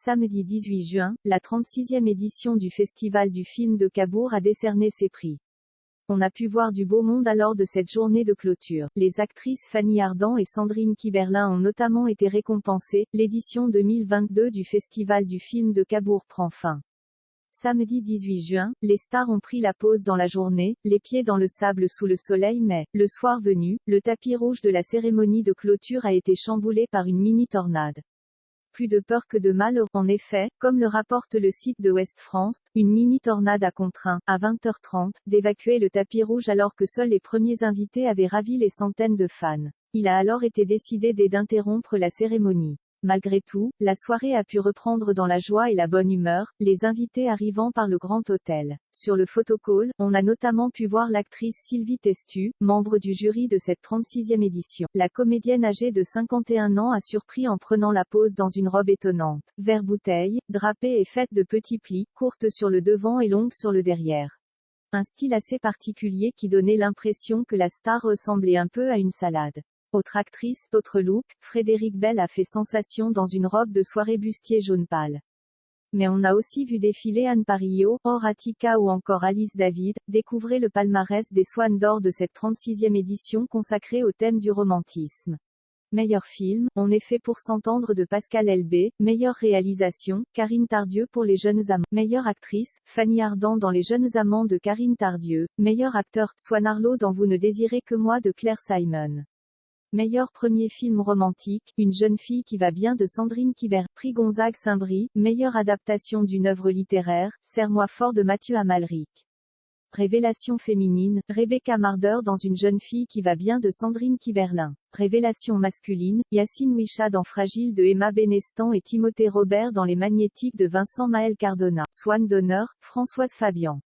Samedi 18 juin, la 36e édition du Festival du film de Cabourg a décerné ses prix. On a pu voir du beau monde lors de cette journée de clôture. Les actrices Fanny Ardant et Sandrine Kiberlin ont notamment été récompensées. L'édition 2022 du Festival du film de Cabourg prend fin. Samedi 18 juin, les stars ont pris la pause dans la journée, les pieds dans le sable sous le soleil mais, le soir venu, le tapis rouge de la cérémonie de clôture a été chamboulé par une mini-tornade. Plus de peur que de mal, en effet, comme le rapporte le site de Ouest France, une mini-tornade a contraint, à 20h30, d'évacuer le tapis rouge alors que seuls les premiers invités avaient ravi les centaines de fans. Il a alors été décidé d'interrompre la cérémonie. Malgré tout, la soirée a pu reprendre dans la joie et la bonne humeur, les invités arrivant par le Grand Hôtel. Sur le photocall, on a notamment pu voir l'actrice Sylvie Testu, membre du jury de cette 36e édition. La comédienne âgée de 51 ans a surpris en prenant la pose dans une robe étonnante, vert bouteille, drapée et faite de petits plis, courte sur le devant et longue sur le derrière. Un style assez particulier qui donnait l'impression que la star ressemblait un peu à une salade. Autre actrice, autre look, Frédéric Bell a fait sensation dans une robe de soirée bustier jaune pâle. Mais on a aussi vu défiler Anne Parillo, Horatica ou encore Alice David. Découvrez le palmarès des Swannes d'or de cette 36e édition consacrée au thème du romantisme. Meilleur film, On est fait pour s'entendre de Pascal Elbé. Meilleure réalisation, Karine Tardieu pour Les jeunes amants. Meilleure actrice, Fanny Ardant dans Les jeunes amants de Karine Tardieu. Meilleur acteur, Swan Arlo dans Vous ne désirez que moi de Claire Simon. Meilleur premier film romantique, Une jeune fille qui va bien de Sandrine Kiberlin. Prix Gonzague Saint-Brie. Meilleure adaptation d'une œuvre littéraire, Serre-moi fort de Mathieu Amalric. Révélation féminine, Rebecca Marder dans Une jeune fille qui va bien de Sandrine Kiberlin. Révélation masculine, Yacine Ouicha dans Fragile de Emma Benestan et Timothée Robert dans Les Magnétiques de Vincent Maël Cardona. Swan d'honneur, Françoise Fabian.